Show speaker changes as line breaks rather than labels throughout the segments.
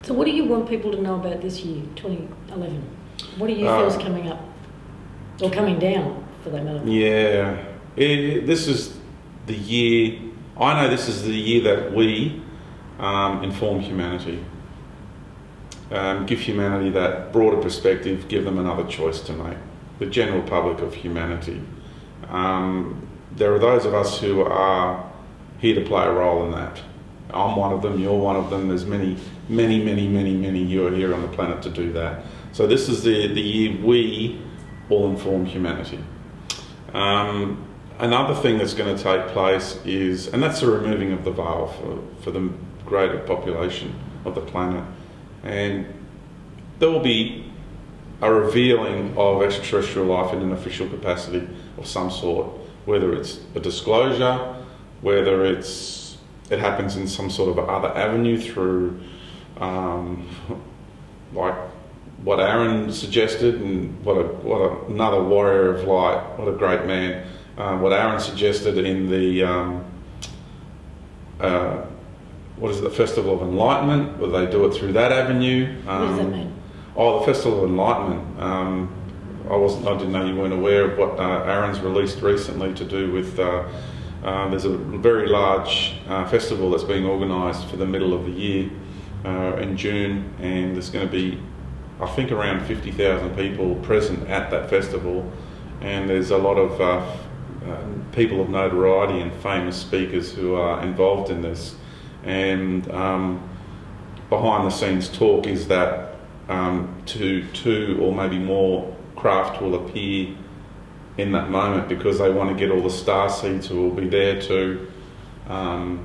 So what do you want people to know about this year, 2011? What do you feel is coming up? Or coming down, for that matter?
Yeah. This is the year... I know this is the year that we inform humanity. Give humanity that broader perspective, give them another choice to make. The general public of humanity. There are those of us who are here to play a role in that. I'm one of them, you're one of them, there's many who are here on the planet to do that. So this is the year we all inform humanity. Another thing that's going to take place is, and that's the removing of the veil for the greater population of the planet. And there will be a revealing of extraterrestrial life in an official capacity of some sort, whether it's a disclosure, whether it happens in some sort of other avenue through, like what Aaron suggested, and what another warrior of light, what a great man, what Aaron suggested in the, the Festival of Enlightenment, where they do it through that avenue.
What does that mean?
Oh, the Festival of Enlightenment. I didn't know you weren't aware of what Aaron's released recently to do with. There's a very large festival that's being organised for the middle of the year in June, and there's going to be, I think, around 50,000 people present at that festival, and there's a lot of people of notoriety and famous speakers who are involved in this. And behind the scenes talk is that two or maybe more craft will appear in that moment, because they want to get all the star seeds who will be there too. And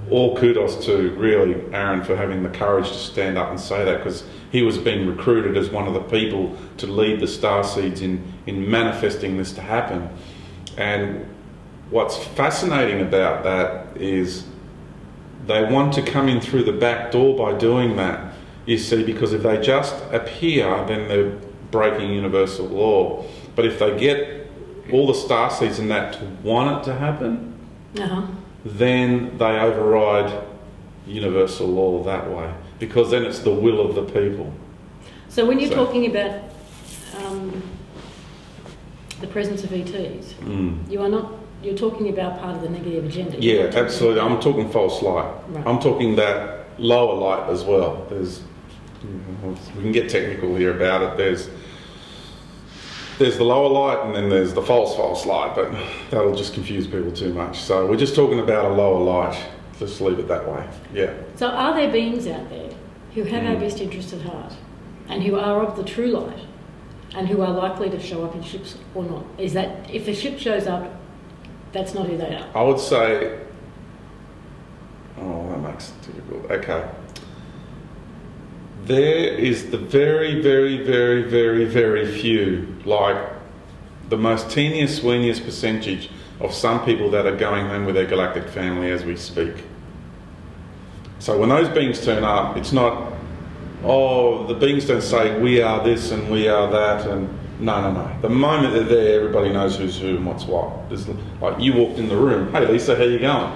all kudos to really Aaron for having the courage to stand up and say that, because he was being recruited as one of the people to lead the star seeds in manifesting this to happen. And what's fascinating about that is they want to come in through the back door by doing that, you see, because if they just appear, then they're breaking universal law. But if they get all the star seeds in that to want it to happen, then they override universal law that way, because then it's the will of the people.
So when you're talking about the presence of ETs, you're talking about part of the negative agenda.
Yeah, absolutely. I'm talking false light.
Right.
I'm talking that lower light as well. We can get technical here about it. There's the lower light, and then there's the false light, but that'll just confuse people too much. So we're just talking about a lower light. Let's leave it that way. Yeah.
So are there beings out there who have our best interest at heart, and who are of the true light, and who are likely to show up in ships or not? Is that, if a ship shows up, that's not who they are?
I would say... Oh, that makes it difficult. Okay. There is the very few, like the most teeniest percentage of some people that are going home with their galactic family as we speak. So when those beings turn up, it's not, the beings don't say we are this and we are that, and no. The moment they're there, everybody knows who's who and what's what. There's, like, you walked in the room, hey Lisa, how you going?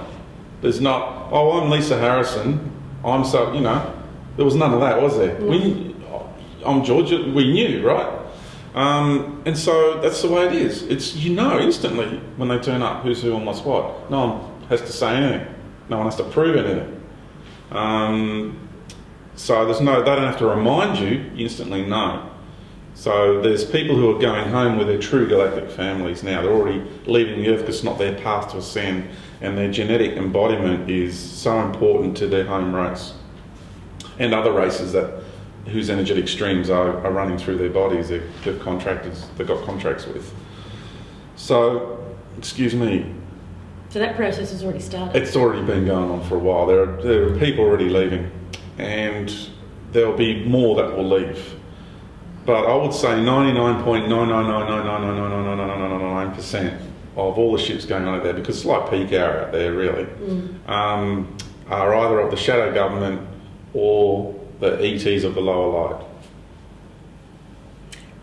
There's not, I'm Lisa Harrison, I'm so, there was none of that, was there? I'm Georgia, we knew, right? And so that's the way it is. It's, instantly when they turn up who's who and what's what. No one has to say anything. No one has to prove anything. So they don't have to remind you, you instantly know. So there's people who are going home with their true galactic families now. They're already leaving the Earth because it's not their path to ascend, and their genetic embodiment is so important to their home race and other races whose energetic streams are running through their bodies. They've got contracts with. So, excuse me.
So that process has already started.
It's already been going on for a while. There are people already leaving, and there'll be more that will leave. But I would say 99.999999999% of all the ships going on out there, because it's like peak hour out there, really, are either of the shadow government or the ETs of the lower light.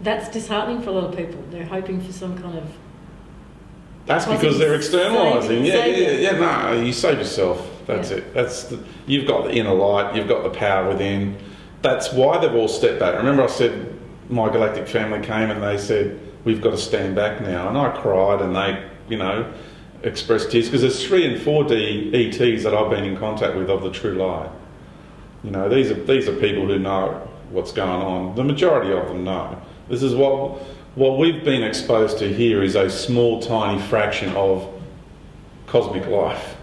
That's disheartening for a lot of people. They're hoping for some kind of...
That's because they're externalising. Yeah, no, you save yourself. That's it. You've got the inner light, you've got the power within. That's why they've all stepped back. Remember I said my galactic family came and they said, we've got to stand back now. And I cried and they, expressed tears, because there's 3 and 4D ETs that I've been in contact with of the true light. These are people who know what's going on. The majority of them know. This is what we've been exposed to here is a small, tiny fraction of cosmic life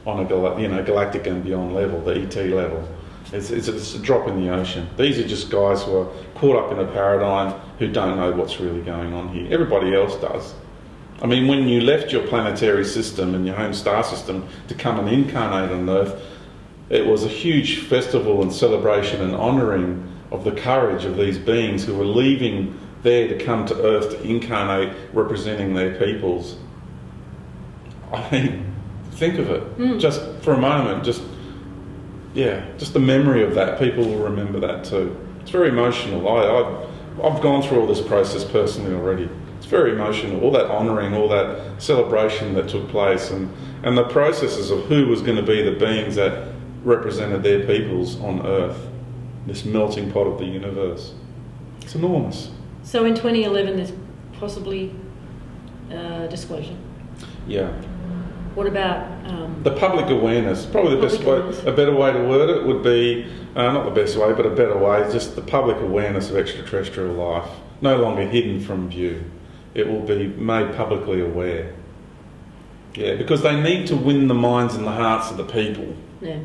on a galactic and beyond level, the ET level. It's a drop in the ocean. These are just guys who are caught up in a paradigm who don't know what's really going on here. Everybody else does. I mean, when you left your planetary system and your home star system to come and incarnate on Earth, it was a huge festival and celebration and honouring of the courage of these beings who were leaving there to come to Earth to incarnate representing their peoples. I mean, think of it. Just for a moment, just the memory of that. People will remember that too. It's very emotional. I've gone through all this process personally already. It's very emotional. All that honouring, all that celebration that took place, and the processes of who was going to be the beings that represented their peoples on Earth. This melting pot of the universe. It's enormous.
So in 2011, there's possibly disclosure.
Yeah.
What about
the public awareness? Probably the best way. A better way to word it would be not the best way, but a better way. Just the public awareness of extraterrestrial life, no longer hidden from view. It will be made publicly aware. Yeah, because they need to win the minds and the hearts of the people.
Yeah.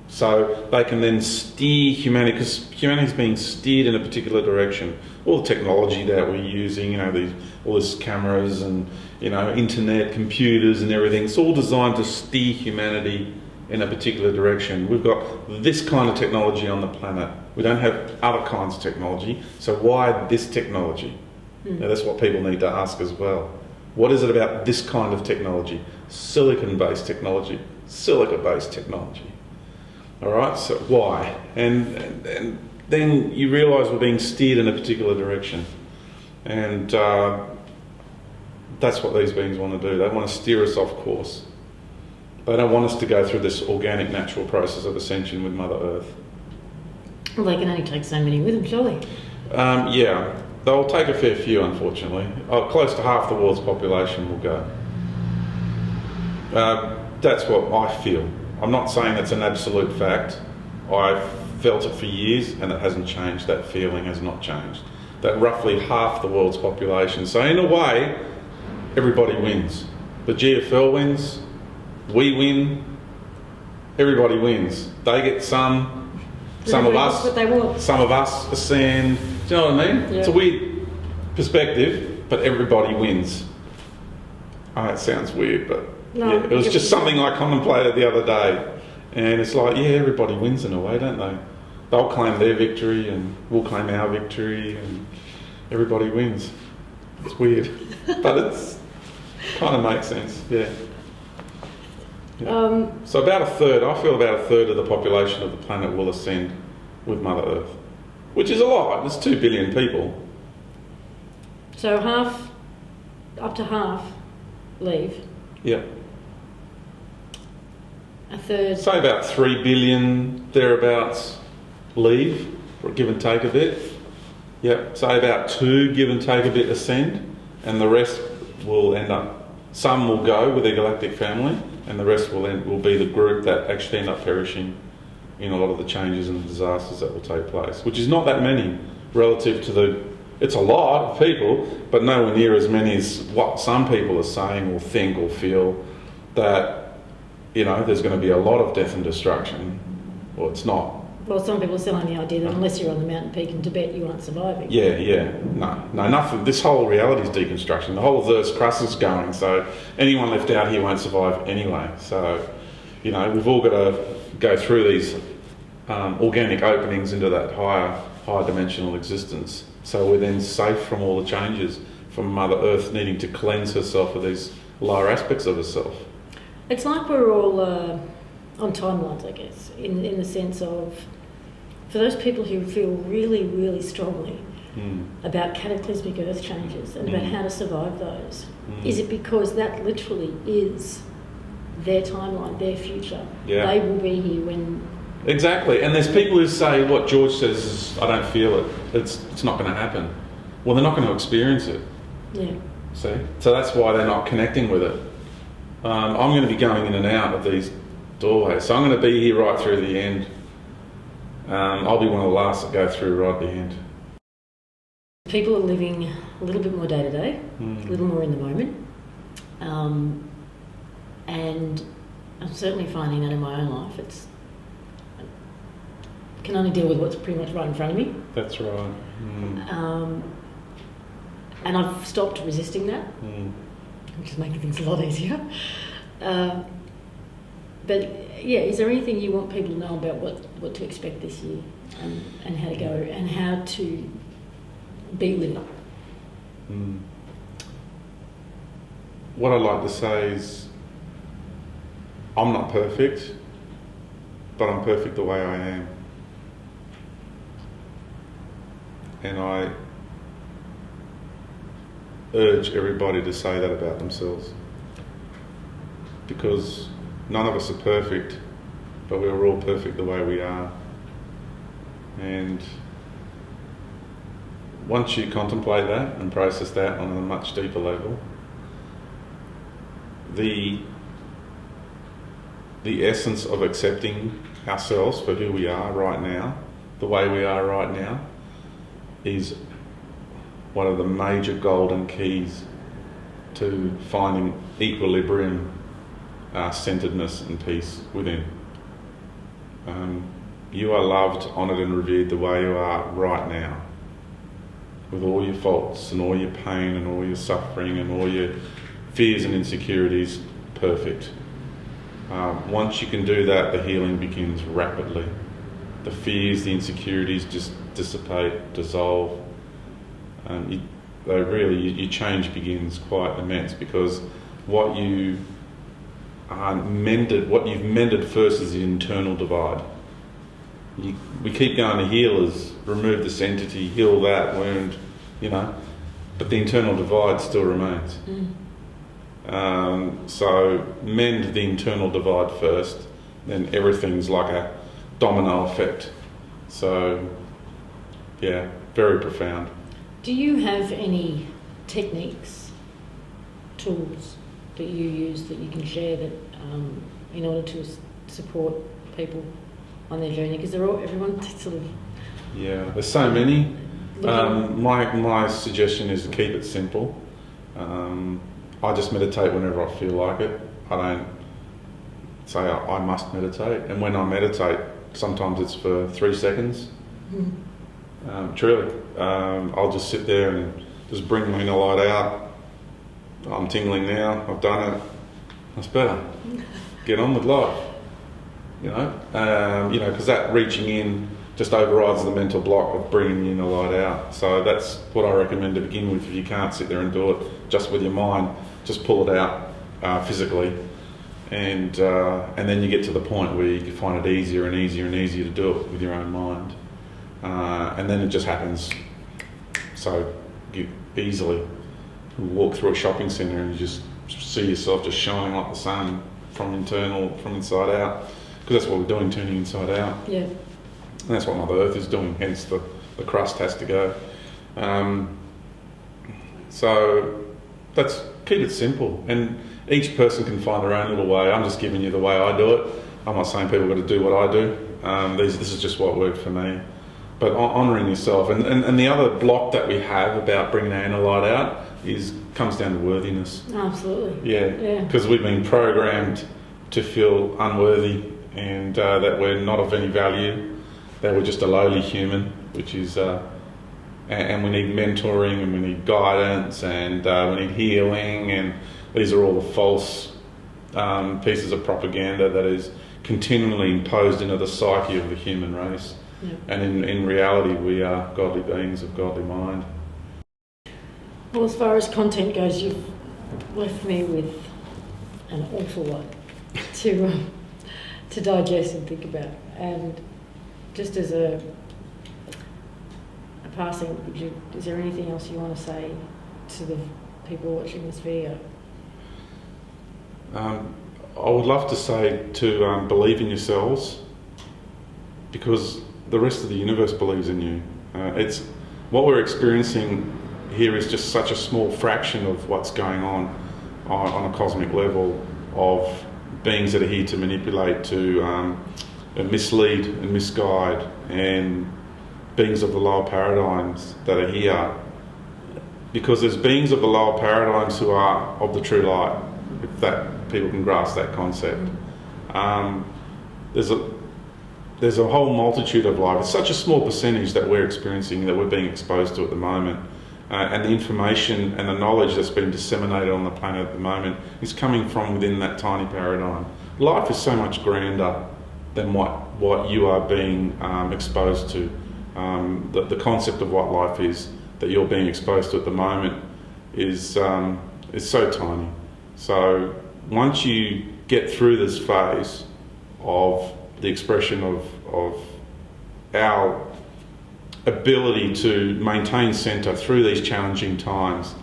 So they can then steer humanity, because humanity's being steered in a particular direction. All the technology that we're using, all these cameras and internet, computers and everything, it's all designed to steer humanity in a particular direction. We've got this kind of technology on the planet. We don't have other kinds of technology. So why this technology? Now that's what people need to ask as well. What is it about this kind of technology? Silicon-based technology, silica-based technology. All right, so why? And then you realise we're being steered in a particular direction. And that's what these beings want to do. They want to steer us off course. They don't want us to go through this organic, natural process of ascension with Mother Earth.
Well, they can only take so many with them, surely.
Yeah, they'll take a fair few, unfortunately. Close to half the world's population will go. That's what I feel. I'm not saying that's an absolute fact. I've felt it for years and it hasn't changed. That feeling has not changed. That roughly half the world's population. So in a way, everybody wins. The GFL wins, we win, everybody wins. They get some of us,
what they want.
Some of us ascend. Do you know what I mean?
Yeah.
It's a weird perspective, but everybody wins. Oh, it sounds weird, but
no,
it was just something I contemplated the other day. And it's like, everybody wins in a way, don't they? They'll claim their victory and we'll claim our victory and everybody wins. It's weird, but it's kind of makes sense, yeah. So about a third, I feel about a third of the population of the planet will ascend with Mother Earth, which is a lot. There's 2 billion people.
So up to half leave.
Yeah.
A third.
Say about 3 billion thereabouts leave, or give and take a bit. Yep. Say about 2, give and take a bit, ascend, and the rest will end up. Some will go with their galactic family, and the rest will be the group that actually end up perishing in a lot of the changes and the disasters that will take place. Which is not that many relative to the. It's a lot of people, but nowhere near as many as what some people are saying or think or feel that. There's going to be a lot of death and destruction. Well, it's not.
Well, some people are selling the idea that unless you're on the mountain peak in Tibet, you aren't surviving.
Yeah. No, nothing. This whole reality is deconstruction. The whole of Earth's crust is going, so anyone left out here won't survive anyway. So, we've all got to go through these organic openings into that higher dimensional existence. So we're then safe from all the changes, from Mother Earth needing to cleanse herself of these lower aspects of herself.
It's like we're all on timelines, I guess, in the sense of, for those people who feel really, really strongly about cataclysmic earth changes and about how to survive those, is it because that literally is their timeline, their future.
Yeah.
They will be here when...
Exactly. And there's people who say what George says is, I don't feel it. It's not going to happen. Well, they're not going to experience it.
Yeah.
See? So that's why they're not connecting with it. I'm going to be going in and out of these doorways. So I'm going to be here right through the end. I'll be one of the last that go through right at the end.
People are living a little bit more day to day, a little more in the moment. And I'm certainly finding that in my own life. I can only deal with what's pretty much right in front of me.
That's right.
And I've stopped resisting that, which is making things a lot easier. But yeah, is there anything you want people to know about what to expect this year and how to go and how to be with it?
What I'd like to say is I'm not perfect, but I'm perfect the way I am. And I urge everybody to say that about themselves, because none of us are perfect, but we're all perfect the way we are. And once you contemplate that and process that on a much deeper level, the essence of accepting ourselves for who we are right now, the way we are right now, is one of the major golden keys to finding equilibrium, centeredness and peace within. You are loved, honoured and revered the way you are right now, with all your faults and all your pain and all your suffering and all your fears and insecurities. Perfect. Once you can do that, the healing begins rapidly. The fears, the insecurities just dissipate, dissolve. Your change begins quite immense, because what you've mended first is the internal divide. We keep going to healers, remove this entity, heal that wound, but the internal divide still remains. So mend the internal divide first, then everything's like a domino effect. So, yeah, very profound.
Do you have any techniques, tools that you use that you can share that in order to support people on their journey? Because everyone sort of...
Yeah, there's so many. My suggestion is to keep it simple. I just meditate whenever I feel like it. I don't say I must meditate. And when I meditate, sometimes it's for 3 seconds. Truly. I'll just sit there and just bring my inner light out. I'm tingling now. I've done it. That's better. Get on with life. Because that reaching in just overrides the mental block of bringing the inner light out. So that's what I recommend to begin with. If you can't sit there and do it just with your mind, just pull it out physically, and then you get to the point where you can find it easier and easier and easier to do it with your own mind, and then it just happens so easily. You walk through a shopping centre and you just see yourself just shining like the sun from inside out, because that's what we're doing, turning inside out.
Yeah.
And that's what Mother Earth is doing, hence the crust has to go. So keep it simple, and each person can find their own little way. I'm just giving you the way I do it. I'm not saying people got to do what I do. This is just what worked for me. But honouring yourself, and the other block that we have about bringing our inner light out comes down to worthiness.
Absolutely.
Yeah. Because we've been programmed to feel unworthy, and that we're not of any value, that we're just a lowly human, which is, and we need mentoring, and we need guidance, and we need healing, and these are all the false pieces of propaganda that is continually imposed into the psyche of the human race. Yeah. And in reality, we are godly beings of godly mind.
Well, as far as content goes, you've left me with an awful lot to digest and think about. And just as a passing, is there anything else you want to say to the people watching this video?
I would love to say to believe in yourselves, because the rest of the universe believes in you. It's what we're experiencing here is just such a small fraction of what's going on a cosmic level, of beings that are here to manipulate, to mislead and misguide, and beings of the lower paradigms that are here. Because there's beings of the lower paradigms who are of the true light, if that people can grasp that concept. There's a whole multitude of life. It's such a small percentage that we're experiencing, that we're being exposed to at the moment. And the information and the knowledge that's been disseminated on the planet at the moment is coming from within that tiny paradigm. Life is so much grander than what you are being exposed to. The concept of what life is that you're being exposed to at the moment is so tiny. So once you get through this phase of the expression of our ability to maintain centre through these challenging times,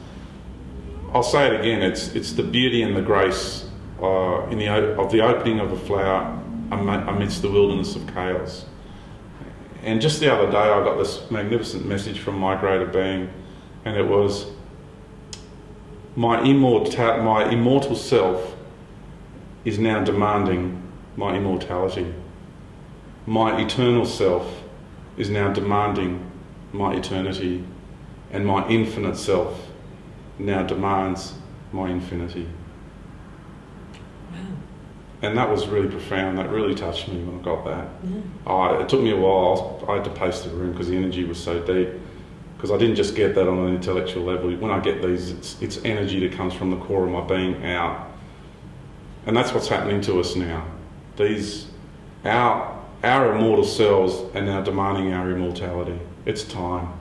I'll say it again, it's the beauty and the grace of the opening of a flower amidst the wilderness of chaos. And just the other day I got this magnificent message from my greater being, and it was, my immortal self is now demanding my immortality. My eternal self is now demanding my eternity, and my infinite self now demands my infinity.
Wow.
And that was really profound. That really touched me when I got that.
Yeah.
It took me a while. I had to pace the room because the energy was so deep. Because I didn't just get that on an intellectual level. When I get these, it's energy that comes from the core of my being out. And that's what's happening to us now. Our immortal selves are now demanding our immortality. It's time.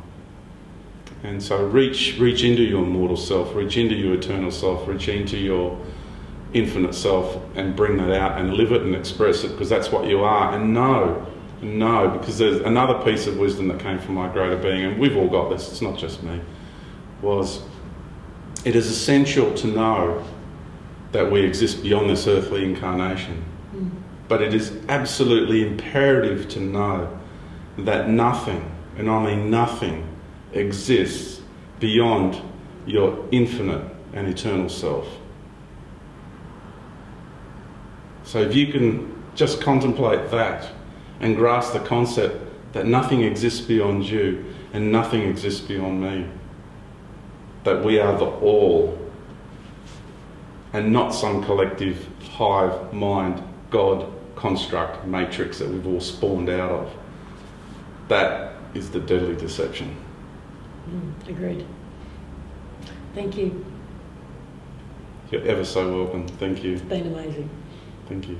And so reach into your immortal self, reach into your eternal self, reach into your infinite self, and bring that out and live it and express it, because that's what you are. And know, because there's another piece of wisdom that came from my greater being, and we've all got this, it's not just me, was it is essential to know that we exist beyond this earthly incarnation. But it is absolutely imperative to know that nothing, and I mean nothing, exists beyond your infinite and eternal self. So if you can just contemplate that and grasp the concept that nothing exists beyond you and nothing exists beyond me, that we are the all and not some collective hive mind, God, construct, matrix that we've all spawned out of. That is the deadly deception.
Agreed. Thank you.
You're ever so welcome. Thank you.
It's been amazing.
Thank you.